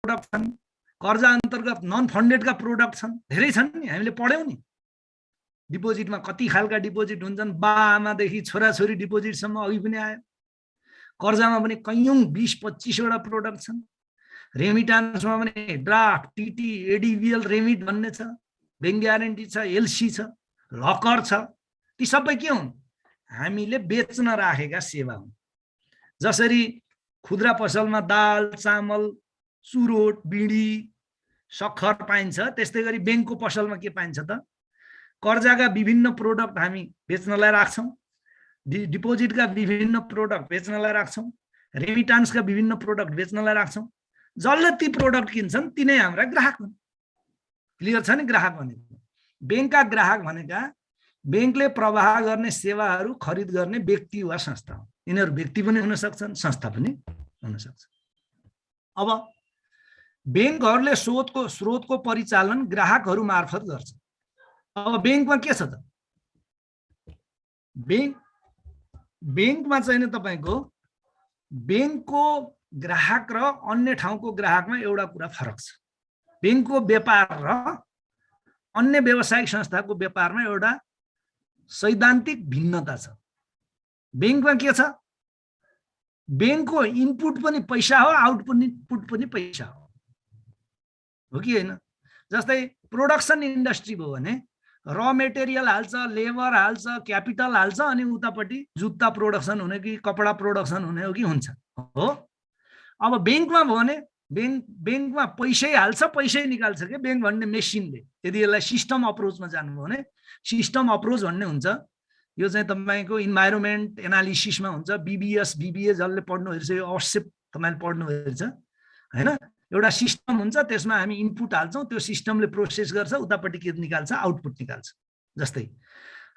Product छन्, कर्जा अन्तर्गत नन फन्डेडका प्रोडक्ट छन्, धेरै छन् नि, हामीले पढ्यौँ नि। डिपोजिटमा कति खालका डिपोजिट हुन्छन्, बा आमादेखि छोराछोरी डिपोजिटसम्म अघि पनि आयो। कर्जामा पनि कैयौं 20-25 वटा प्रोडक्ट छन्। रेमिटान्समा पनि ड्राफ्ट, टिटी, एडिबिएल, रेमिट भन्ने छ, बैंक ग्यारेन्टी छ, एलसी छ, लकर छ। ती सबै के हुन्? हामीले बेच्न राखेका सेवा हुन्। जसरी खुद्रा पसलमा दाल, चामल, चुरोट, बिडी, सक्खर पाइन्छ, त्यस्तै गरी बैंकको पसलमा के पाइन्छ त? कर्जाका विभिन्न प्रोडक्ट हामी बेच्नलाई राख्छौं, डिपोजिटका विभिन्न प्रोडक्ट बेच्नलाई राख्छौं, रेमिटान्सका विभिन्न प्रोडक्ट बेच्नलाई राख्छौं। जसले ती प्रोडक्ट किन्छन् तिनै हाम्रा ग्राहक हुन्। क्लियर छ नि? ग्राहक भनेको बैंकका ग्राहक भनेका बैंकले प्रवाह गर्ने सेवाहरू खरिद गर्ने व्यक्ति वा संस्था हो। यिनीहरू व्यक्ति पनि हुन सक्छन्, संस्था पनि हुन सक्छ। अब बैंकहरूले स्रोतको परिचालन ग्राहकहरू मार्फत गर्छ। अब बैंकमा के छ त? बैंकमा चाहिँ तपाईको बैंकको ग्राहक र अन्य ठाउँको ग्राहकमा एउटा कुरा फरक छ। बैंकको व्यापार र अन्य व्यावसायिक संस्थाको व्यापारमा एउटा सैद्धान्तिक भिन्नता छ। बैंकमा के छ? बैंकको इनपुट पनि पैसा हो, आउटपुट पनि पैसा हो कि हैन? जस्तै प्रोडक्सन इन्डस्ट्री भयो भने र मेटेरियल हाल्छ, लेबर हाल्छ, क्यापिटल हाल्छ, अनि उतापट्टि जुत्ता प्रोडक्सन हुने कि कपडा प्रोडक्सन हुने हो कि हुन्छ हो। अब बैंकमा भयो भने बैंकमा पैसै हाल्छ, पैसै निकाल्छ के बैंक भन्ने मेसिनले। यदि यसलाई सिस्टम अप्रोचमा जानुभयो भने सिस्टम अप्रोच भन्ने हुन्छ। यो चाहिँ तपाईको इन्भाइरोमेन्ट एनालिसिसमा हुन्छ। बीबीएस, बीबीए जसले पढ्नु हेर्छ यो अवश्य तपाईले पढ्नु हेर्छ हैन? एउटा सिस्टम हुन्छ, त्यसमा हामी इनपुट हाल्छौं, त्यो सिस्टमले प्रोसेस गर्छ, उतापट्टि के निकाल्छ? आउटपुट निकाल्छ। जस्तै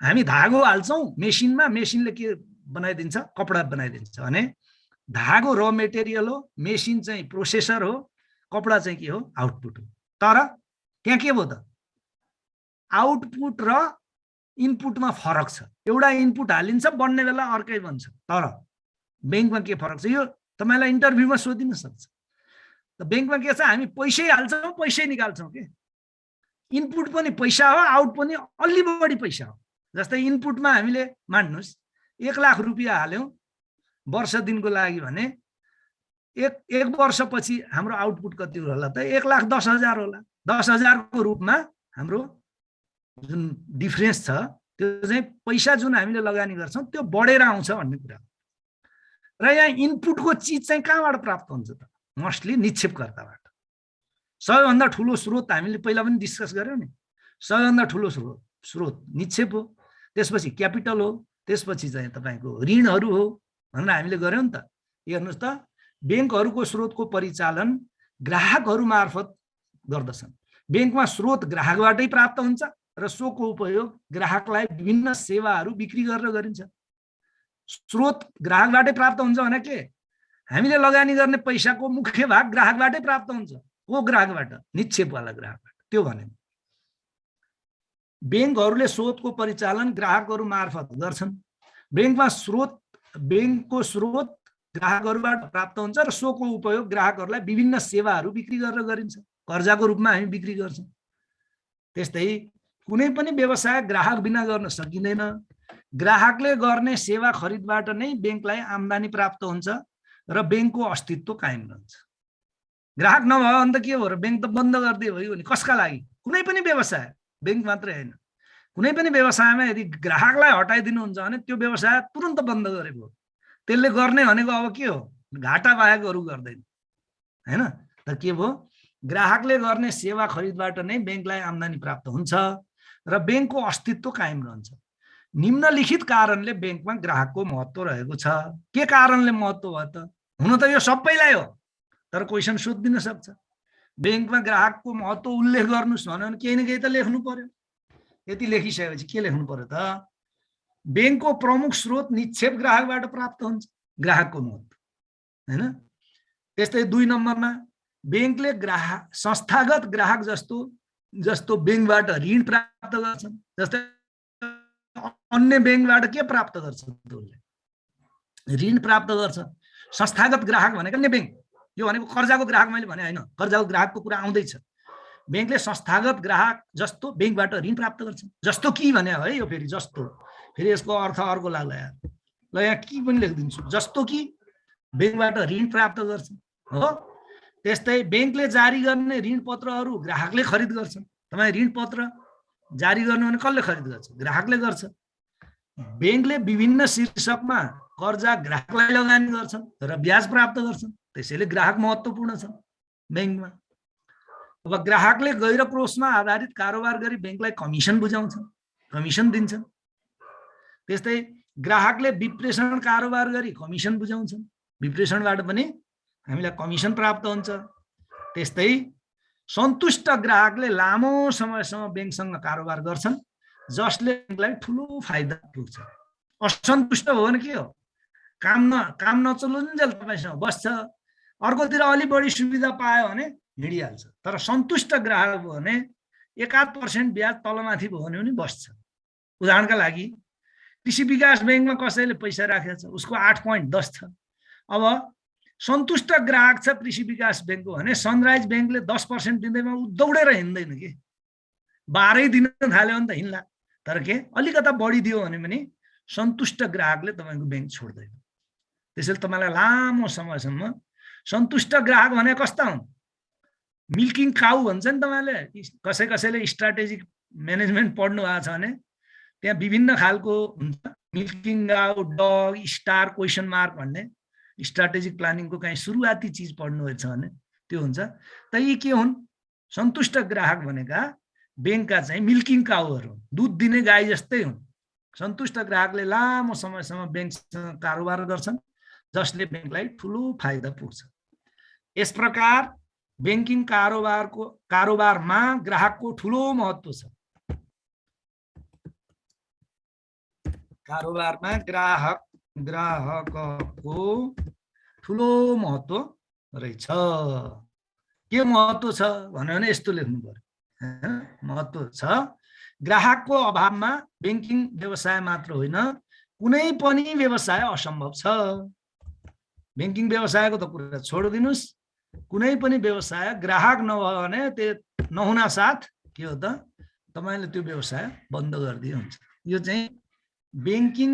हामी धागो हाल्छौं मेसिनमा, मेसिनले के बनाइदिन्छ? कपडा बनाइदिन्छ भने धागो र मेटेरियल हो, मेसिन चाहिँ प्रोसेसर हो, कपडा चाहिँ के हो? आउटपुट हो। तर त्यहाँ के भयो त? आउटपुट र इनपुटमा फरक छ। एउटा इनपुट हालिन्छ, बन्ने बेला अर्कै बन्छ। तर बैंकमा के फरक छ? यो तपाईलाई इन्टरभ्यूमा सोधिन सक्छ। त बैंकमा के छ? हामी पैसै हाल्छौं, पैसै निकाल्छौं के। इनपुट पनि पैसा हो, आउट पनि अलि बढी पैसा हो। जस्तै इनपुटमा हामीले मान्नुस् 1 लाख रुपैयाँ हाल्यौं वर्ष दिनको लागि भने एक वर्षपछि हाम्रो आउटपुट कति होला त? 1,10,000 होला। 10,000 को रूपमा हाम्रो जुन डिफरेन्स छ त्यो चाहिँ पैसा जुन हामीले लगानी गर्छौं त्यो बढेर आउँछ भन्ने कुरा। र यहाँ इनपुटको चीज चाहिँ कहाँबाट प्राप्त हुन्छ त? मोस्टली निक्षेपकर्ताबाट। सबैभन्दा ठूलो स्रोत हामीले पहिला पनि डिस्कस गर्यौं नि, सबैभन्दा ठूलो स्रोत निक्षेप हो, त्यसपछि क्यापिटल हो, त्यसपछि चाहिँ तपाईको ऋणहरू हो भनेर हामीले गर्यौं नि त। हेर्नुस् त, बैंकहरूको स्रोतको परिचालन ग्राहकहरू मार्फत गर्दछन्। बैंकमा स्रोत ग्राहकबाटै प्राप्त हुन्छ र सोको उपयोग ग्राहकलाई विभिन्न सेवाहरू बिक्री गरेर गरिन्छ। स्रोत ग्राहकबाटै प्राप्त हुन्छ भने के? हामीले लगानी गर्ने पैसाको मुख्य भाग ग्राहकबाटै प्राप्त हुन्छ। को ग्राहकबाट? निक्षेपवाला ग्राहकबाट। त्यो भने बैंकहरूले स्रोतको परिचालन ग्राहकहरू मार्फत गर्छन्। बैंकको स्रोत ग्राहकहरूबाट प्राप्त हुन्छ र सोको उपयोग ग्राहकहरूलाई विभिन्न सेवाहरू बिक्री गरेर गरिन्छ। कर्जाको रूपमा हामी बिक्री गर्छौं। त्यस्तै कुनै पनि व्यवसाय ग्राहक बिना गर्न सकिँदैन। ग्राहकले गर्ने सेवा खरिदबाट नै बैंकलाई आम्दानी प्राप्त हुन्छ र बैंकको अस्तित्व कायम रहन्छ। ग्राहक नभयो भने त के हो र? बैंक त बन्द गरिदियो भयो नि। कसका लागि? कुनै पनि व्यवसाय, बैंक मात्रै हैन, कुनै पनि व्यवसायमा यदि ग्राहकलाई हटाइदिनुहुन्छ भने त्यो व्यवसाय तुरन्त बन्द गरेको हो। त्यसले गर्ने भनेको अब के हो? घाटा बाहेक अरु गर्दैन हैन? त के भयो? ग्राहकले गर्ने सेवा खरिदबाट नै बैंकलाई आम्दानी प्राप्त हुन्छ र बैंकको अस्तित्व कायम रहन्छ। निम्नलिखित कारणले बैंकमा ग्राहकको महत्त्व रहेको छ। के कारणले महत्त्व भयो त? हुन त यो सबैलाई हो, तर क्वेशन सोधिदिन सक्छ। बैंकमा ग्राहकको महत्त्व उल्लेख गर्नुस् भने केही न केही त लेख्नु पर्यो। यति लेखिसकेपछि के लेख्नु पर्यो त? बैंकको प्रमुख स्रोत निक्षेप ग्राहकबाट प्राप्त हुन्छ, ग्राहकको महत्त्व हैन? त्यस्तै 2 नम्बरमा बैंकले संस्थागत ग्राहक जस्तो बैंकबाट ऋण प्राप्त गर्छन्। जस्तै अन्य बैंकबाट के प्राप्त गर्छ? ऋण प्राप्त गर्छ। संस्थागत ग्राहक भनेको अन्य बैंक, यो भनेको कर्जाको ग्राहक मैले भने हैन, कर्जाको ग्राहकको कुरा आउँदैछ। बैंकले संस्थागत ग्राहक जस्तो बैंकबाट ऋण प्राप्त गर्छ। जस्तो कि भने है, यो फेरि जस्तो, फेरि यसको अर्थ अर्को लाग्ला यार। ल यहाँ कि पनि लेखिदिन्छु, जस्तो कि बैंकबाट ऋण प्राप्त गर्छ हो। त्यस्तै बैंकले जारी गर्ने ऋण पत्रहरू ग्राहकले खरिद गर्छ। तपाईँ ऋण पत्र जारी गर्नु भने कसले खरिद गर्छ? ग्राहकले गर्छ। बैंकले विभिन्न शीर्षकमा कर्जा ग्राहकलाई लगानी गर्छन् र ब्याज प्राप्त गर्छन्, त्यसैले ग्राहक महत्त्वपूर्ण छ बैंकमा। अब ग्राहकले गैर कोषमा आधारित कारोबार गरी बैंकलाई कमिसन बुझाउँछन्, कमिसन दिन्छन्। त्यस्तै ग्राहकले विप्रेषण कारोबार गरी कमिसन बुझाउँछन्, विप्रेषणबाट पनि हामीलाई कमिसन प्राप्त हुन्छ। त्यस्तै सन्तुष्ट ग्राहकले लामो समयसम्म बैंकसँग कारोबार गर्छन्, जसले बैंकलाई ठुलो फाइदा पुग्छ। असन्तुष्ट हो भने के हो? काम नचलुन्जेल तपाईसँग बस्छ, अर्कोतिर अलि बढी सुविधा पायो भने हिँडिहाल्छ। तर सन्तुष्ट ग्राहक हो भने 1% ब्याज तलमाथि भयो भने पनि बस्छ। उदाहरणका लागि कृषि विकास बैंकमा कसैले पैसा राखेको छ, उसको 8.10 छ। अब सन्तुष्ट ग्राहक छ कृषि विकास बैंकको भने सनराइज बैंकले 10% दिँदैमा उ दौडेर हिँड्दैन के, 12 दिन थाल्यो भने त हिँड्ला। तर के अलिकता बढी दियो भने पनि सन्तुष्ट ग्राहकले तपाईको बैंक छोड्दैन। त्यसैले तपाईलाई लामो समयसम्म सन्तुष्ट ग्राहक भने कस्ता हुन्? मिल्किङ काउ भन्छ नि तपाईले। कसैले स्ट्र्याटेजिक म्यानेजमेन्ट पढ्नु भएको छ भने त्यहाँ विभिन्न खालको हुन्छ। मिल्किङ काउ, डग, स्टार, क्वेसन मार्क भन्ने स्ट्र्याटेजिक प्लानिङको कहीँ सुरुवाती चिज पढ्नु छ भने त्यो हुन्छ। त यी के हुन्? सन्तुष्ट ग्राहक भनेका बैंकका चाहिँ मिल्किङ काउहरू, दुध दिने गाई जस्तै हुन्। सन्तुष्ट ग्राहकले लामो समयसम्म बैंकसँग कारोबार गर्छन्, जसले बैंकलाई ठुलो फाइदा पुग्छ। यस प्रकार बैंकिङ कारोबारमा ग्राहकको ठुलो महत्त्व छ। कारोबारमा ग्राहकको ठुलो महत्त्व रहेछ। के महत्त्व छ भने यस्तो लेख्नु पर्यो। महत्त्व छ, ग्राहकको अभावमा बैंकिङ व्यवसाय मात्र होइन कुनै पनि व्यवसाय असम्भव छ। बैंकिङ व्यवसायको त कुरा छोडिदिनुस्, कुनै पनि व्यवसाय ग्राहक नभयो भने त्यो नहुना साथ के हो त तपाईले त्यो व्यवसाय बन्द गरिदिए हुन्छ। यो चाहिँ बैंकिङ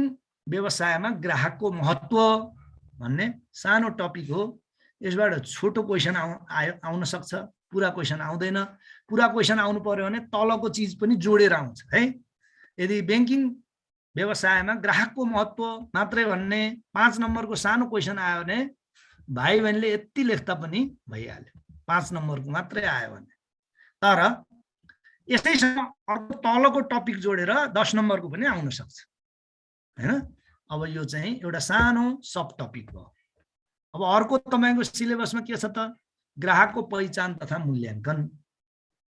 व्यवसायमा ग्राहकको महत्त्व भन्ने सानो टपिक हो। यसबाट छोटो क्वेशन आउन सक्छ, पुरा क्वेशन आउँदैन। पुरा क्वेशन आउनु पर्यो भने तलको चिज पनि जोडेर आउँछ है। यदि बैंकिङ व्यवसायमा ग्राहकको महत्त्व मात्रै भन्ने 5 नम्बरको सानो क्वेशन आयो भने भाइ बहिनीले यति लेख्दा पनि भइहाल्यो, 5 नम्बरको मात्रै आयो भने। तर यसैसँग अर्को तलको टपिक जोडेर 10 नम्बरको पनि आउन सक्छ हैन। अब यो चाहिँ एउटा सानो सब टपिक हो। अब अर्को तपाईको सिलेबसमा के छ त? ग्राहकको पहिचान तथा मूल्याङ्कन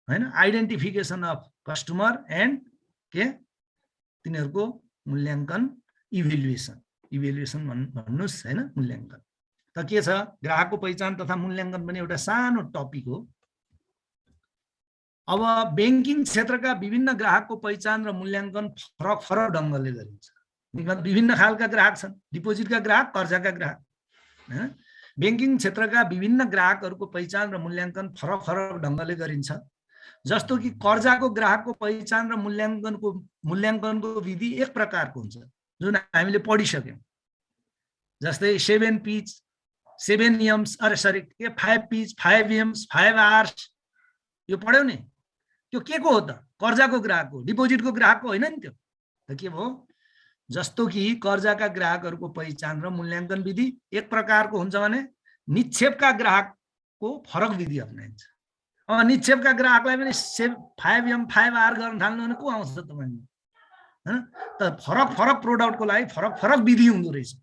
हैन, आइडेन्टिफिकेसन अफ कस्टमर एन्ड के तिनीहरुको मूल्याङ्कन, इभ्यालुएसन भन्नुस् हैन, मूल्याङ्कन। त के छ? ग्राहकको पहिचान तथा मूल्याङ्कन पनि एउटा सानो टपिक हो। अब बैंकिङ क्षेत्रका विभिन्न ग्राहकको पहिचान र मूल्याङ्कन फरक ढंगले गरिन्छ। विभिन्न खालका ग्राहक छन्, डिपोजिटका ग्राहक, कर्जाका ग्राहक हैन। बैंकिङ क्षेत्रका विभिन्न ग्राहकहरूको पहिचान र मूल्याङ्कन फरक ढंगले गरिन्छ। जस्तो कि कर्जाको ग्राहकको पहिचान र मूल्याङ्कनको विधि एक प्रकारको हुन्छ जुन हामीले पढिसक्यौं। जस्तै 7 P's, 7 M's, 5 P's, 5 M's, 5 R's यो पढ्यौ नि। त्यो के को हो त? कर्जाको ग्राहकको, डिपोजिटको ग्राहकको होइन नि त्यो। त के भयो? जस्तो कि कर्जाका ग्राहकहरूको पहिचान र मूल्याङ्कन विधि एक प्रकारको हुन्छ भने निक्षेपका ग्राहकको फरक विधि अपनाइन्छ। अब निक्षेपका ग्राहकलाई पनि 5M 5R गर्न थाल्नु भने को आउँछ तपाईले हैन? त फरक प्रोडक्टको लागि फरक विधि हुँदो रहेछ।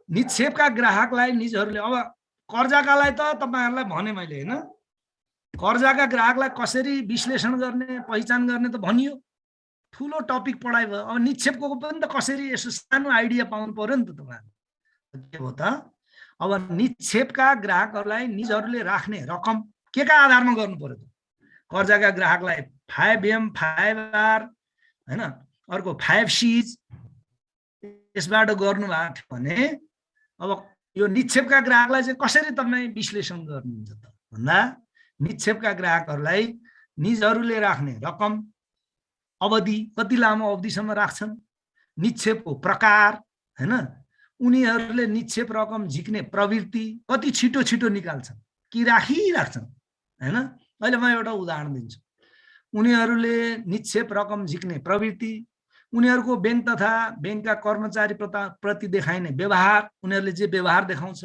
निक्षेपका ग्राहकलाई निजहरूले, अब कर्जाकालाई त तपाईहरुलाई भने मैले हैन, कर्जाका ग्राहकलाई कसरी विश्लेषण गर्ने, पहिचान गर्ने त भनियो, ठुलो टपिक पढाइ भयो। अब निक्षेपको पनि त कसरी यसो सानो आइडिया पाउनु पर्यो नि त तपाईहरुले। के हो त? अब निक्षेपका ग्राहकहरूलाई निजहरूले राख्ने रकम के का आधारमा गर्नु पर्यो त? कर्जाका ग्राहकलाई 5M 5R हैन, अर्को 5 C's यसबाट गर्नु भएको थियो भने अब यो निक्षेपका ग्राहकलाई चाहिँ कसरी तपाईँ विश्लेषण गर्नुहुन्छ त भन्दा निक्षेपका ग्राहकहरूलाई निजहरूले राख्ने रकम अवधि कति लामो अवधिसम्म राख्छन्, निक्षेपको प्रकार हैन, उनीहरूले निक्षेप रकम झिक्ने प्रवृत्ति कति छिटो छिटो निकाल्छन् कि राखिराख्छन् हैन। अहिले म एउटा उदाहरण दिन्छु। उनीहरूले निक्षेप रकम झिक्ने प्रवृत्ति, उनीहरूको बैंक तथा बैंकका कर्मचारी प्रति देखाइने व्यवहार, उनीहरूले जे व्यवहार देखाउँछ,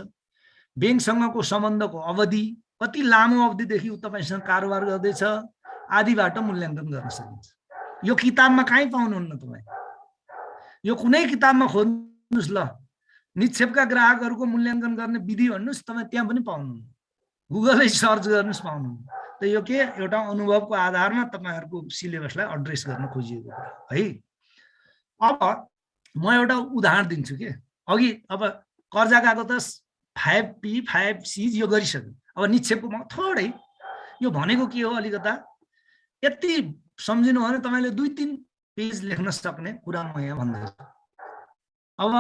बैंकसँगको सम्बन्धको अवधि कति लामो अवधिदेखि तपाईँसँग कारोबार गर्दैछ आदिबाट मूल्याङ्कन गर्न सकिन्छ। यो किताबमा कहीँ पाउनुहुन्न तपाईँ, यो कुनै किताबमा खोज्नुहोस् ल, निक्षेपका ग्राहकहरूको मूल्याङ्कन गर्ने विधि भन्नुहोस्, तपाईँ त्यहाँ पनि पाउनुहुन्न, गुगलै सर्च गर्नुहोस् पाउनुहुन्न। त यो के एउटा अनुभवको आधारमा तपाईँहरूको सिलेबसलाई एड्रेस गर्न खोजिएको कुरा है। अब म एउटा उदाहरण दिन्छु के, अघि अब कर्जा गएको त 5P 5C यो गरिसक्यो, अब निक्षेपको म थोरै यो भनेको के हो अलिकता यति सम्झिनु भने तपाईँले 2-3 पेज लेख्न सक्ने कुरा म यहाँ भन्दैछु। अब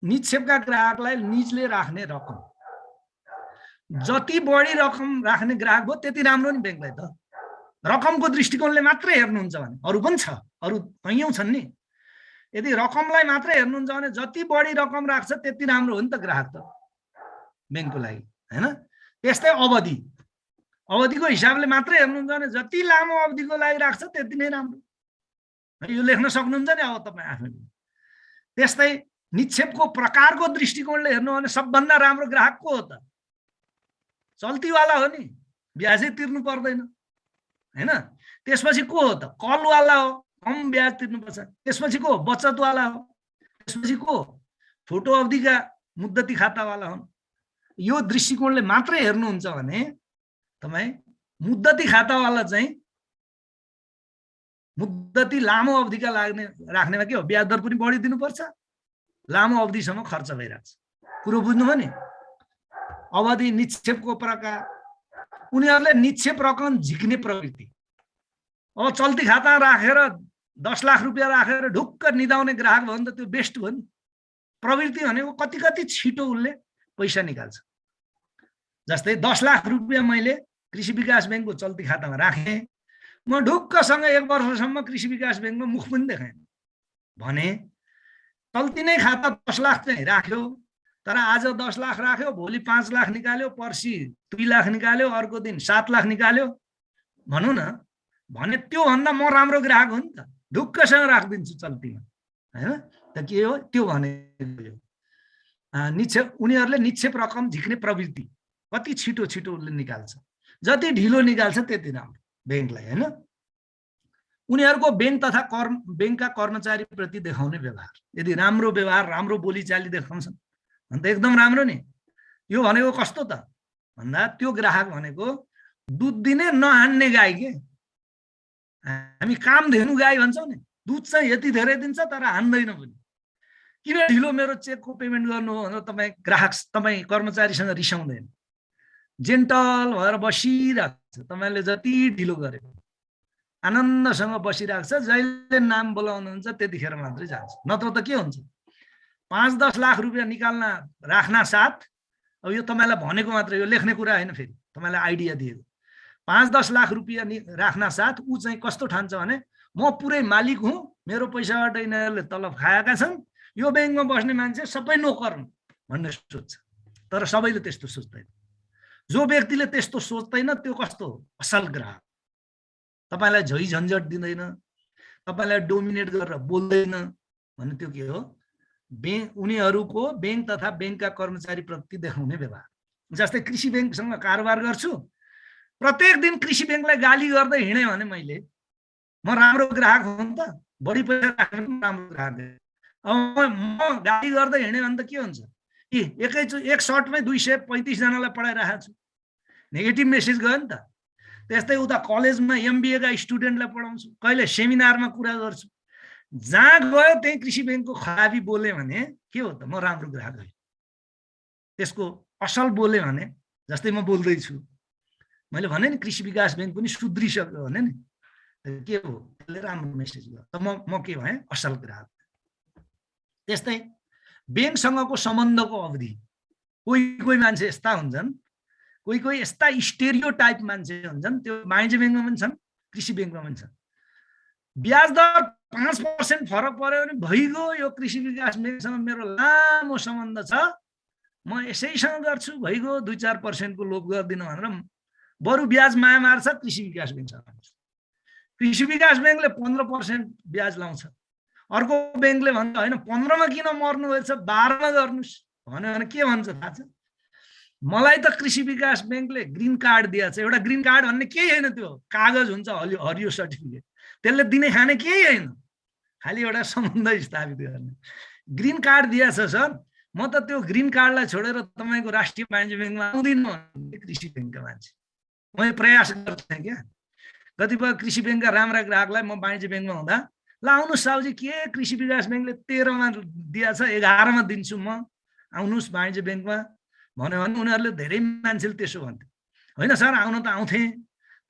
निक्षेपका ग्राहकलाई निजले राख्ने रकम, जति बढी रकम राख्ने ग्राहक भयो त्यति राम्रो नि बैंकलाई त। रकमको दृष्टिकोणले मात्रै हेर्नुहुन्छ भने, अरू पनि छ, अरू कैयौँ छन् नि, यदि रकमलाई मात्रै हेर्नुहुन्छ भने जति बढी रकम राख्छ त्यति राम्रो हो नि त ग्राहक त बैंकको लागि हैन। त्यस्तै अवधि, अवधिको हिसाबले मात्रै हेर्नुहुन्छ भने जति लामो अवधिको लागि राख्छ त्यति नै राम्रो, यो लेख्न सक्नुहुन्छ नि अब तपाईँ आफैले। त्यस्तै निक्षेपको प्रकारको दृष्टिकोणले हेर्नु भने सबभन्दा राम्रो ग्राहक को हो त, चल्तीवाला हो नि, ब्याजै तिर्नु पर्दैन हैन। त्यसपछि को हो त, कलवाला हो, कम ब्याज तिर्नुपर्छ। त्यसपछि को, बचतवाला हो। त्यसपछि को, छोटो अवधिका मुद्दती खातावाला हुन्। यो दृष्टिकोणले मात्रै हेर्नुहुन्छ भने तपाईँ मुद्दती खातावाला चाहिँ मुद्दती लामो अवधिका लाग्ने राख्नेमा के हो, ब्याज दर पनि बढी दिनुपर्छ, लामो अवधिसम्म खर्च भइरहेछ। कुरो बुझ्नुभयो नि। अवधि, निक्षेपको प्रकार, उनीहरूले निक्षेप रकम झिक्ने प्रवृत्ति। अब चल्ती खाता राखेर 10 लाख रुपियाँ राखेर ढुक्क निदाउने ग्राहक भयो भने त त्यो बेस्ट हो नि। प्रवृत्ति भनेको कति कति छिटो उसले पैसा निकाल्छ। जस्तै 10 लाख रुपियाँ मैले कृषि विकास बैंकको चल्ती खातामा राखेँ, म ढुक्कसँग 1 वर्षसम्म कृषि विकास बैंकमा मुख पनि देखाएँ भने चल्ती नै खाता 10 लाख चाहिँ राख्यो, तर आज 10 लाख राख्यो, भोलि 5 लाख निकाल्यो, पर्सि 2 लाख निकाल्यो, अर्को दिन 7 लाख निकाल्यो भनौँ न, भने त्यो भन्दा म राम्रो ग्राहक हो नि त, ढुक्कसँग राखिदिन्छु चल्तीमा हैन। त के हो त्यो भनेको, निक्षेप, उनीहरूले निक्षेप रकम झिक्ने प्रवृत्ति कति छिटो छिटो उसले निकाल्छ, जति ढिलो निकाल्छ त्यति राम्रो बैंकलाई हैन। उनीहरूको बैंक तथा बैंकका कर्मचारी प्रति देखाउने व्यवहार, यदि राम्रो व्यवहार, राम्रो बोलीचाली देखाउँछन् भने त एकदम राम्रो नि। यो भनेको कस्तो त भन्दा त्यो ग्राहक भनेको दुध दिने नहान्ने गाई के, हामी कामधेनु गाई भन्छौँ नि, दुध चाहिँ यति धेरै दिन्छ तर हान्दैन पनि। किन ढिलो मेरो चेकको पेमेन्ट गर्नु हो भनेर तपाईँ ग्राहक, तपाईँ कर्मचारीसँग रिसाउँदैन, जेन्टल भएर बसिरहेको छ। तपाईँले जति ढिलो गरेको आनन्दसँग बसिरहेको छ, जहिले नाम बोलाउनुहुन्छ त्यतिखेर मात्रै जान्छ, नत्र त के हुन्छ 5-10 लाख रुपियाँ निकाल्न राख्न साथ, अब यो तपाईँलाई भनेको मात्र, यो लेख्ने कुरा होइन, फेरि तपाईँलाई आइडिया दिएको, 5-10 लाख रुपियाँ राख्न साथ ऊ चाहिँ कस्तो ठान्छ भने म पुरै मालिक हुँ, मेरो पैसाबाट यिनीहरूले तलब खाएका छन्, यो बैंकमा बस्ने मान्छे सबै नोकर हुन् भन्ने सोच्छ। तर सबैले त्यस्तो सोच्दैन। जो व्यक्तिले त्यस्तो सोच्दैन त्यो कस्तो हो, असल ग्राहक, तपाईँलाई झै झन्झट दिँदैन, तपाईँलाई डोमिनेट गरेर बोल्दैन भने त्यो के हो, उनीहरूको बैंक तथा बैंकका कर्मचारी प्रति देखाउने व्यवहार। जस्तै कृषि बैंकसँग कारोबार गर्छु, प्रत्येक दिन कृषि बैंकलाई गाली गर्दै हिँडेँ भने मैले, म राम्रो ग्राहक हो नि त, बढी पैसा राख्ने राम्रो ग्राहक। अब म गाली गर्दै हिँडेँ भने त के हुन्छ, कि एक सर्टमै 235 जनालाई पढाइरहेको छु, नेगेटिभ मेसेज गयो नि त। त्यस्तै उता कलेजमा MBA का स्टुडेन्टलाई पढाउँछु, कहिले सेमिनारमा कुरा गर्छु, जहाँ गयो त्यही कृषि बैंकको खराबी बोले भने के हो त, म राम्रो ग्राहक होइन। त्यसको असल बोले भने, जस्तै म बोल्दैछु, मैले भने नि कृषि विकास बैंक पनि सुध्रिसक्यो भने नि, के हो त्यसले राम्रो मेसेज गर्यो, त म के भएँ, असल ग्राहक। त्यस्तै बैंकसँगको सम्बन्धको अवधि, कोही कोही मान्छे यस्ता हुन्छन्, कोही कोही यस्ता स्टेरियोटाइप मान्छे हुन्छन्, त्यो वाणिज्य ब्याङ्कमा पनि छन्, कृषि ब्याङ्कमा पनि छन्। ब्याज दर 5% फरक पर्यो भने भइगयो, यो कृषि विकास ब्याङ्कसँग मेरो लामो सम्बन्ध छ, म यसैसँग गर्छु, भइगयो, 2-4% को लोभ गर्दिन भनेर बरु ब्याज माया मार्छ कृषि विकास ब्याङ्कसँग। कृषि विकास ब्याङ्कले 15% ब्याज लाउँछ, अर्को ब्याङ्कले भन्छ होइन 15 मा किन मर्नु भएछ, 12 मा गर्नुस् भन्यो भने के भन्छ थाहा छ? मलाई त कृषि विकास ब्याङ्कले ग्रीन कार्ड दिएको छ। एउटा ग्रीन कार्ड भन्ने केही होइन, त्यो कागज हुन्छ, हरियो सर्टिफिकेट, त्यसले दिने खाने केही होइन, खालि एउटा सम्बन्ध स्थापित गर्ने। ग्रीन कार्ड दिएको छ सर, म त त्यो ग्रीन कार्डलाई छोडेर तपाईँको राष्ट्रिय वाणिज्य ब्याङ्कमा आउँदिनँ कृषि ब्याङ्कका मान्छे। मैले प्रयास गर्थेँ क्या, कतिपय कृषि ब्याङ्कका राम्रा ग्राहकलाई म वाणिज्य ब्याङ्कमा हुँदा, ल आउनुहोस् साउजी, के कृषि विकास ब्याङ्कले 13 मा दिएको छ, 11 मा दिन्छु म, आउनुहोस् वाणिज्य ब्याङ्कमा भन्यो भने उनीहरूले धेरै मान्छेले त्यसो भन्थे। होइन सर आउन त आउँथे,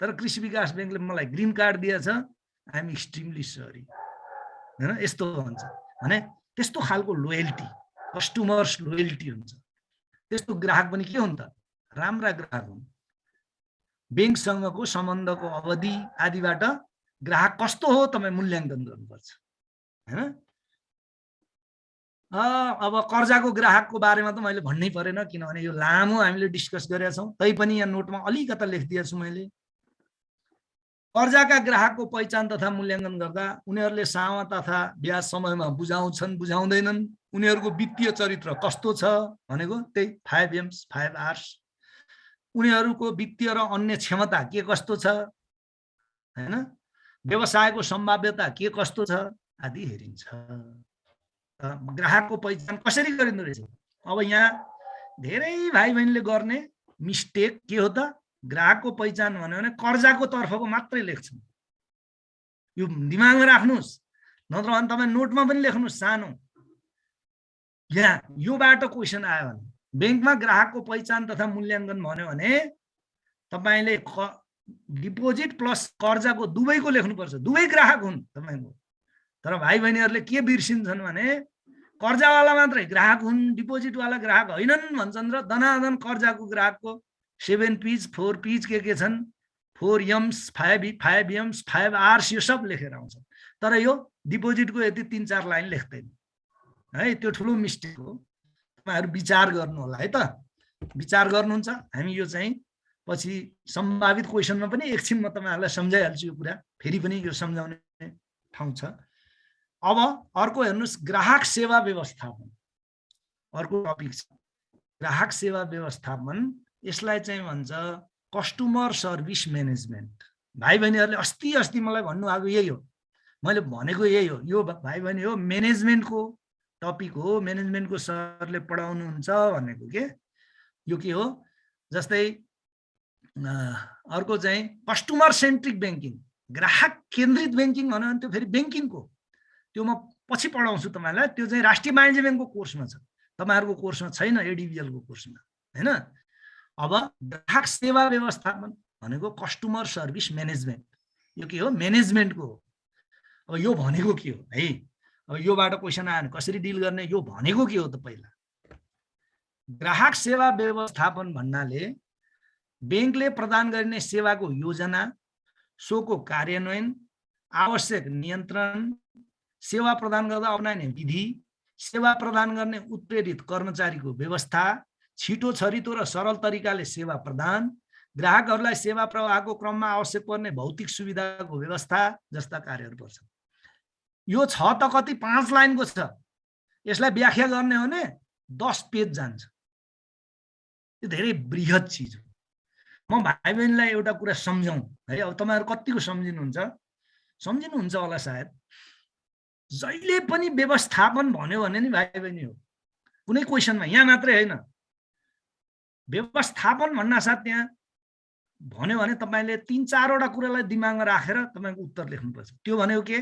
तर कृषि विकास ब्याङ्कले मलाई ग्रीन कार्ड दिएछ, आइ एम एक्सट्रिमली सरी, होइन यस्तो भन्छ भने त्यस्तो खालको लोयल्टी, कस्टमर्स लोयल्टी हुन्छ। त्यस्तो ग्राहक पनि के हुन् त, राम्रा ग्राहक हुन्। ब्याङ्कसँगको सम्बन्धको अवधि आदिबाट ग्राहक कस्तो हो तपाईँ मूल्याङ्कन गर्नुपर्छ, होइन? अब कर्जाको ग्राहकको बारेमा त मैले भन्नै परेन, किनभने यो लामो हामीले डिस्कस गरेका छौँ, तैपनि यहाँ नोटमा अलिकता लेखिदिएछु मैले। कर्जाका ग्राहकको पहिचान तथा मूल्याङ्कन गर्दा उनीहरूले सामा तथा ब्याज समयमा बुझाउँछन् बुझाउँदैनन्, उनीहरूको वित्तीय चरित्र कस्तो छ भनेको त्यही 5 M's 5 R's, उनीहरूको वित्तीय र अन्य क्षमता के कस्तो छ, हैन, व्यवसायको सम्भाव्यता के कस्तो छ आदि हेरिन्छ। ग्राहकको पहिचान कसरी गरिँदो रहेछ? अब यहाँ धेरै भाइ बहिनीले गर्ने मिस्टेक के हो त, ग्राहकको पहिचान भन्यो भने कर्जाको तर्फको मात्रै लेख्छन्। यो दिमागमा राख्नुस्, नत्र भने तपाईँ नोटमा पनि लेख्नुस् सानो। यहाँ योबाट क्वेसन आयो भने ब्याङ्कमा ग्राहकको पहिचान तथा मूल्याङ्कन भन्यो भने तपाईले डिपोजिट प्लस कर्जाको दुवैको लेख्नुपर्छ, दुवै ग्राहक हुन् तपाईको। तर भाइ बहिनीहरूले के बिर्सिन्छन् भने कर्जावाला मात्रै ग्राहक हुन्, डिपोजिटवाला ग्राहक होइनन् भन्छन् र दनादन कर्जाको ग्राहकको 7 P's 4 P's के छन्, 4 M's 5 M's 5 R's यो सब लेखेर आउँछ। तर यो डिपोजिटको यति 3-4 लाइन लेख्दैन है, त्यो ठुलो मिस्टेक हो। तपाईहरु विचार गर्नु होला है त, विचार गर्नुहुन्छ। हामी यो चाहिँ पछि सम्भावित क्वेसनमा पनि एकछिन म तपाईहरुलाई सम्झाइहाल्छु यो कुरा, फेरि पनि यो सम्झाउने ठाउँ छ। अब अर्को हेर्नुस्, ग्राहक सेवा व्यवस्थापन अर्को टपिक छ। ग्राहक सेवा व्यवस्थापन, यसलाई चाहिँ भन्छ कस्टमर सर्भिस म्यानेजमेन्ट। भाइ बहिनीहरूले अस्ति मलाई भन्नुभएको यही हो, मैले भनेको यही हो। यो भाइ बहिनी हो म्यानेजमेन्टको टपिक हो, म्यानेजमेन्टको सरले पढाउनुहुन्छ भनेको के यो के हो। जस्तै अर्को चाहिँ कस्टमर सेन्ट्रिक ब्याङ्किङ, ग्राहक केन्द्रित ब्याङ्किङ भन्यो भने त्यो फेरि ब्याङ्किङको, त्यो म पछि पढाउँछु तपाईलाई। त्यो चाहिँ राष्ट्रिय वाणिज्य ब्याङ्कको कोर्समा छ, तपाईहरुको कोर्समा छैन, एडिभिएलको कोर्समा, हैन। अब ग्राहक सेवा व्यवस्थापन भनेको कस्टमर सर्भिस म्यानेजमेन्ट, यो के हो, म्यानेजमेन्टको हो। अब यो भनेको के हो है, अब योबाट क्वेसन आयो भने कसरी डिल गर्ने, यो भनेको के हो त? पहिला ग्राहक सेवा व्यवस्थापन भन्नाले ब्याङ्कले प्रदान गर्ने सेवाको योजना, सोको कार्यान्वयन, आवश्यक नियन्त्रण, सेवा प्रदान गर्दा अपनाइने विधि, सेवा प्रदान गर्ने उत्प्रेरित कर्मचारीको व्यवस्था, छिटो छरितो र सरल तरिकाले सेवा प्रदान, ग्राहकहरूलाई सेवा प्रवाहको क्रममा आवश्यक पर्ने भौतिक सुविधाको व्यवस्था जस्ता कार्यहरू पर्छन्। यो छ त कति 5 लाइनको छ, यसलाई व्याख्या गर्ने हो भने 10 पेज जान्छ। यो धेरै बृहत चिज हो। म भाइ बहिनीलाई एउटा कुरा सम्झाउँ है, अब तपाईहरु कतिको सम्झिनुहुन्छ होला सायद। जहिले पनि व्यवस्थापन भन्यो भने नि भाइ बहिनी हो, कुनै क्वेसनमा, यहाँ मात्रै हैन, व्यवस्थापन भन्नासाथ त्यहाँ भन्यो भने तपाईले 3-4 वटा कुरालाई दिमागमा राखेर तपाईको उत्तर लेख्नुपर्छ। त्यो भनेको के,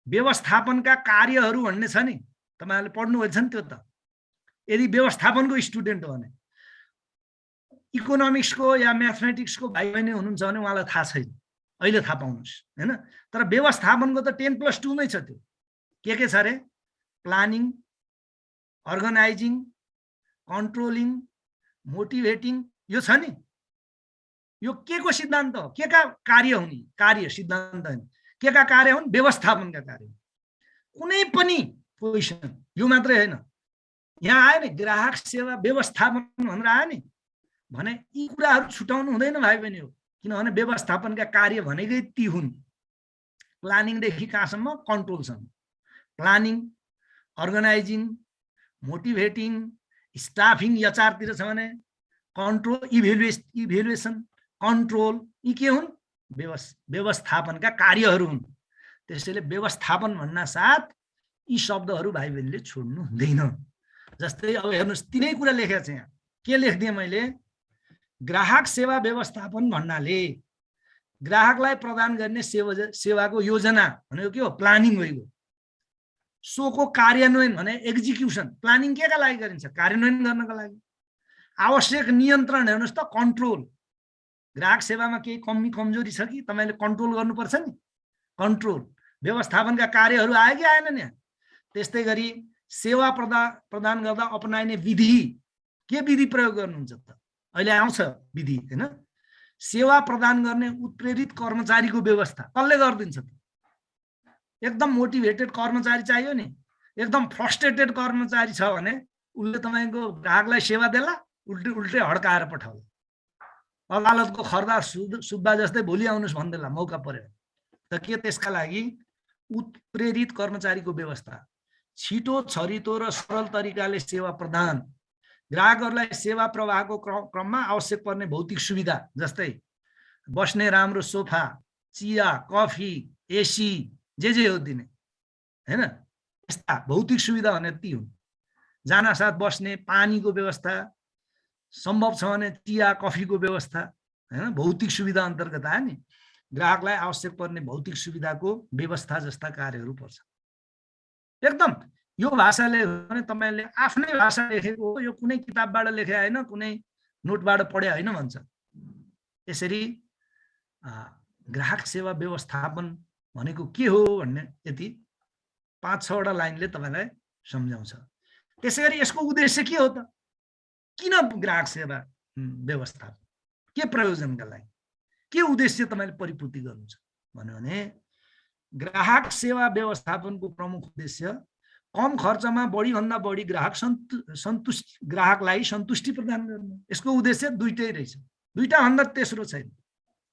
व्यवस्थापनका कार्यहरू भन्ने छ नि, तपाईहरुले पढ्नुभएको छ नि त्यो त। यदि व्यवस्थापनको स्टुडेन्ट हो भने, इकोनोमिक्सको या म्याथमेटिक्सको भाइ बहिनी हुनुहुन्छ भने उहाँलाई थाहा छैन, अहिले थाहा पाउनुहोस्, हैन। तर व्यवस्थापनको त 10+2 मै छ। त्यो के छ रे, प्लानिङ, अर्गनाइजिङ, कन्ट्रोलिङ, मोटिभेटिङ, यो छ नि, यो के को सिद्धान्त हो, के का कार्य हुन्, कार्य सिद्धान्त होइन, के का कार्य हुन्, व्यवस्थापनका कार्य। कुनै पनि पोजिसन, यो मात्रै होइन, यहाँ आयो नि ग्राहक सेवा व्यवस्थापन भनेर आयो नि भने यी कुराहरू छुटाउनु हुँदैन भाइ बहिनी हो, किनभने व्यवस्थापनका कार्य भनेकै ती हुन्। प्लानिङदेखि कहाँसम्म, कन्ट्रोलसम्म। प्लानिङ, अर्गनाइजिङ, मोटिभेटिङ, स्टाफिङ, एचआरतिर छ भने कन्ट्रोल, इभ्यालुएसन, कन्ट्रोल, यी के हुन्, व्यवस्थापनका कार्यहरू हुन्। त्यसैले व्यवस्थापन भन्न साथ यी शब्दहरू भाइ बहिनीले छोड्नु हुँदैन। जस्तै अब हेर्नुहोस्, तिनै कुरा लेखेको छ यहाँ, के लेखिदिएँ मैले, ग्राहक सेवा व्यवस्थापन भन्नाले ग्राहकलाई प्रदान गर्ने सेवाको योजना भनेको के हो, प्लानिङ हो। सोको कार्यान्वयन भने एक्जिक्युसन, प्लानिङ केका लागि गरिन्छ, कार्यान्वयन गर्नका लागि। आवश्यक नियन्त्रण हेर्नुहोस् त, कन्ट्रोल। ग्राहक सेवामा केही कमी कमजोरी छ कि तपाईले कन्ट्रोल गर्नुपर्छ नि, कन्ट्रोल। व्यवस्थापनका कार्यहरू आयो कि आएनन् यहाँ। त्यस्तै गरी सेवा प्रदान गर्दा अपनाइने विधि, के विधि प्रयोग गर्नुहुन्छ त, अहिले आउँछ विधि हैन। सेवा प्रदान गर्ने उत्प्रेरित कर्मचारीको व्यवस्था कसले गरिदिन्छ त, एकदम मोटिभेटेड कर्मचारी चाहियो नि। एकदम फ्रस्ट्रेटेड कर्मचारी छ भने उसले तपाईको ग्राहकलाई सेवा देला, उल्टे हड्काएर पठाउला। अदालतको खर्दा सुब्बा जस्तै भोलि आउनुस् भन्देला मौका पर्यो त। के त्यसका लागि उत्प्रेरित कर्मचारीको व्यवस्था, छिटो छरितो र सरल तरिकाले सेवा प्रदान, ग्राहकहरूलाई सेवा प्रवाहको क्रममा आवश्यक पर्ने भौतिक सुविधा जस्तै बस्ने राम्रो सोफा, चिया, कफी, एसी, जे हो दिने हैन। यस्ता भौतिक सुविधा भने ती हुन्। जाना साथ बस्ने पानीको व्यवस्था, सम्भव छ भने चिया कफीको व्यवस्था हैन, भौतिक सुविधा अन्तर्गत आयो नि। ग्राहकलाई आवश्यक पर्ने भौतिक सुविधाको व्यवस्था जस्ता कार्यहरू पर्छ। एकदम यो भाषाले भने तपाईले आफ्नै भाषा लेखेको हो, यो कुनै किताबबाट लेखे हैन, कुनै नोटबाट पढे हैन भन्छ। यसरी ग्राहक सेवा व्यवस्थापन भनेको के हो भन्ने यति 5-6 वटा लाइनले तपाईलाई सम्झाउँछ। त्यसैगरी यसको उद्देश्य के हो त, किन ग्राहक सेवा व्यवस्थापन, के प्रयोजनका लागि, के उद्देश्य तपाईले परिपूर्ति गर्नुहुन्छ भन्यो भने ग्राहक सेवा व्यवस्थापनको प्रमुख उद्देश्य कम खर्चमा बढी भन्दा बढी ग्राहकलाई सन्तुष्टि प्रदान गर्नु। यसको उद्देश्य दुईटै रहेछ, दुईटा भन्दा तेस्रो छैन।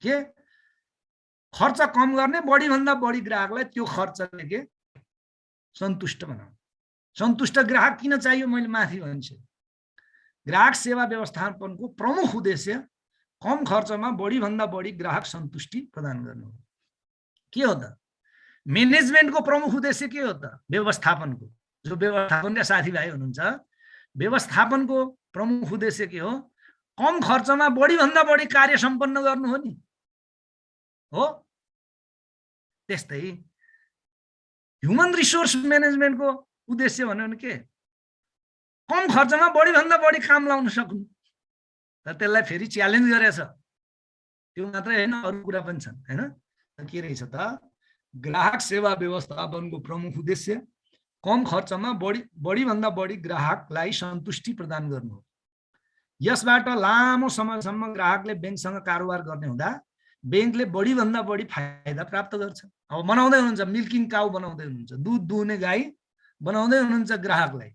के खर्च कम गर्ने, बढी भन्दा बढी ग्राहकलाई त्यो खर्चले के सन्तुष्ट बनाउनु। सन्तुष्ट ग्राहक किन चाहियो मैले माथि भन्छु। ग्राहक सेवा व्यवस्थापनको प्रमुख उद्देश्य कम खर्चमा बढी भन्दा बढी ग्राहक सन्तुष्टि प्रदान गर्नु। के हो त म्यानेजमेन्टको प्रमुख उद्देश्य के हो त, व्यवस्थापनको, जो व्यवस्थापनका साथीभाइ हुनुहुन्छ, व्यवस्थापनको प्रमुख उद्देश्य के हो, कम खर्चमा बढी भन्दा बढी कार्य सम्पन्न गर्नु हो नि हो। त्यस्तै ह्युमन रिसोर्स म्यानेजमेन्टको उद्देश्य भन्यो भने के, कम खर्चमा बढी भन्दा बढी काम लाउन सक्नु। तर त्यसलाई फेरि च्यालेन्ज गरेछ, त्यो मात्रै हैन अरु कुरा पनि छन् हैन। के रहेछ त, ग्राहक सेवा व्यवस्थापनको प्रमुख उद्देश्य कम खर्चमा बढी भन्दा बढी ग्राहकलाई सन्तुष्टि प्रदान गर्नु हो। यसबाट लामो समयसम्म ग्राहकले बैंकसँग कारोबार गर्ने हुँदा बैंकले बढी भन्दा बढी फाइदा प्राप्त गर्छ। अब बनाउँदै हुनुहुन्छ मिल्किङ काउ, बनाउँदै हुनुहुन्छ दूध दुहुने गाई, बनाउँदै हुनुहुन्छ ग्राहकलाई।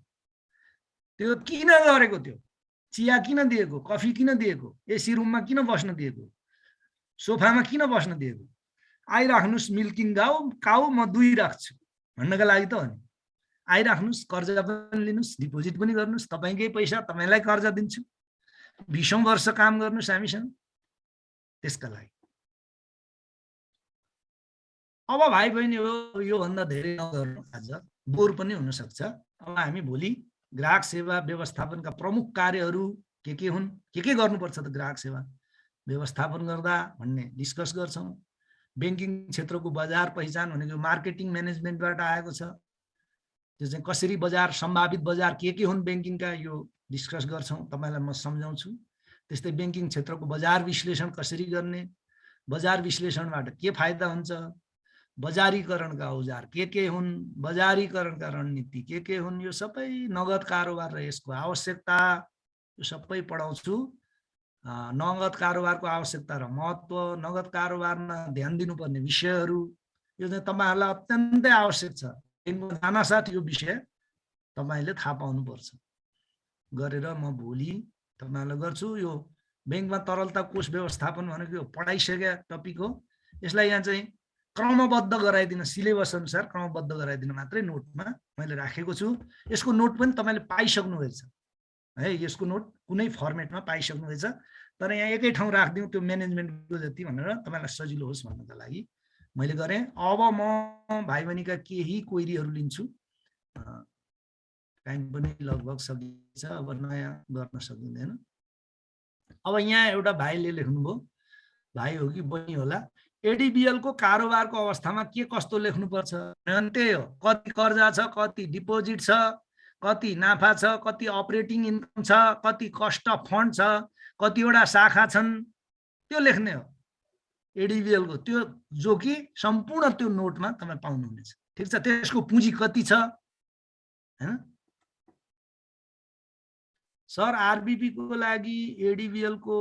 त्यो किन गरेको, त्यो चिया किन दिएको, कफी किन दिएको, एसी रुममा किन बस्न दिएको, सोफामा किन बस्न दिएको, आइराख्नुस् मिल्किङ काउ म दुई राख्छु भन्नका लागि त हो नि। आइराख्नुस्, कर्जा पनि लिनुस्, डिपोजिट पनि गर्नुस्, तपाईकै पैसा तपाईलाई कर्जा दिन्छु, 20औं वर्ष काम गर्नुस् हामीसँग, त्यसका लागि। अब भाइ बहिनी हो, यो भन्दा धेरै नगर्नु, आज बोर पनि हुन सक्छ। अब हामी भोलि ग्राहक सेवा व्यवस्थापनका प्रमुख कार्यहरू के हुन्, के गर्नुपर्छ त ग्राहक सेवा व्यवस्थापन गर्दा भन्ने डिस्कस गर्छौं। बैंकिङ क्षेत्रको बजार पहिचान भनेको मार्केटिङ म्यानेजमेन्टबाट आएको छ। त्यो चाहिँ कसरी बजार, सम्भावित बजार के हुन् बैंकिङका, यो डिस्कस गर्छौं, तपाईलाई म सम्झाउँछु। त्यस्तै बैंकिङ क्षेत्रको बजार विश्लेषण कसरी गर्ने, बजार विश्लेषणबाट के फाइदा हुन्छ, बजारीकरणका औजार के हुन्, बजारीकरणका रणनीति के हुन्, यो सबै नगद कारोबार र यसको आवश्यकता यो सबै पढाउँछु। नगद कारोबारको आवश्यकता र महत्त्व, नगद कारोबारमा ध्यान दिनुपर्ने विषयहरू, यो चाहिँ तपाईहरुलाई अत्यन्तै आवश्यक छ। जानासाथ यो विषय तपाईले थाहा पाउनुपर्छ गरेर म भोलि तपाईहरुलाई गर्छु। यो बैंकमा तरलता कोष व्यवस्थापन भनेको यो पढाइसकेका टपिक हो। यसलाई यहाँ चाहिँ क्रमबद्ध गराइदिन, सिलेबस अनुसार क्रमबद्ध गराइदिन मात्रै नोटमा मैले राखेको छु। यसको नोट पनि तपाईले पाइसक्नुभएछ है, यसको नोट कुनै फर्मेटमा पाइसक्नुभएछ। तर यहाँ एकै ठाउँ राख्दिउँ त्यो म्यानेजमेन्टको जति भनेर तपाईलाई सजिलो होस् भन्नका लागि मैले गरेँ। अब म भाइ बहिनीका केही क्वेरीहरू लिन्छु। टाइम पनि लगभग सकिन्छ, अब नयाँ गर्न सकिँदैन। अब यहाँ एउटा भाइले लेख्नुभयो, भाइ हो कि बहिनी होला, एडीबीएल को कारोबारको अवस्थामा के कस्तो लेख्नुपर्छ? त्यही हो, कति कर्जा छ, कति डिपोजिट छ, कति नाफा छ, कति अपरेटिङ इन्कम छ, कति कस्ट अफ फन्ड छ, कतिवटा शाखा छन्, त्यो लेख्ने हो एडीबीएल को। त्यो जो कि सम्पूर्ण त्यो नोटमा तपाईँ पाउनुहुनेछ। ठिक छ, त्यसको पुँजी कति छ हैन। सर आरबीपी को लागि एडीबीएल को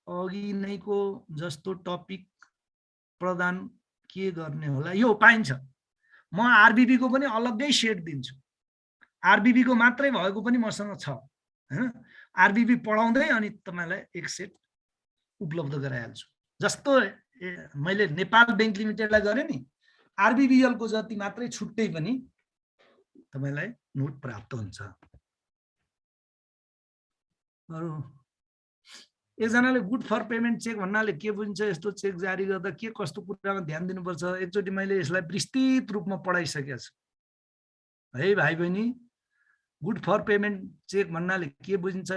अघि नैको जस्तो टपिक प्रदान के गर्ने होला? यो पाइन्छ। म आरबीपी को पनि अलग्गै सेट दिन्छु। आरबीपी को मात्रै भएको पनि मसँग छ हैन। आरबीपी पढाउँदै अनि तपाईलाई एक सेट उपलब्ध गराइहाल्छु। जस्तो मैले नेपाल बैंक लिमिटेडलाई गरे नि, आरबीबीएल को जति मात्रै छुट्टै पनि तपाईलाई नोट प्राप्त हुन्छ। अरु एकजनाले गुड फर पेमेन्ट चेक भन्नाले के बुझ्छ? यस्तो चेक जारी गर्दा के कस्तो कुरामा ध्यान दिनुपर्छ? एकचोटि मैले यसलाई विस्तृत रूपमा पढाइसकेको छु है भाइ बहिनी। गुड फर पेमेन्ट चेक भन्नाले के बुझिन्छ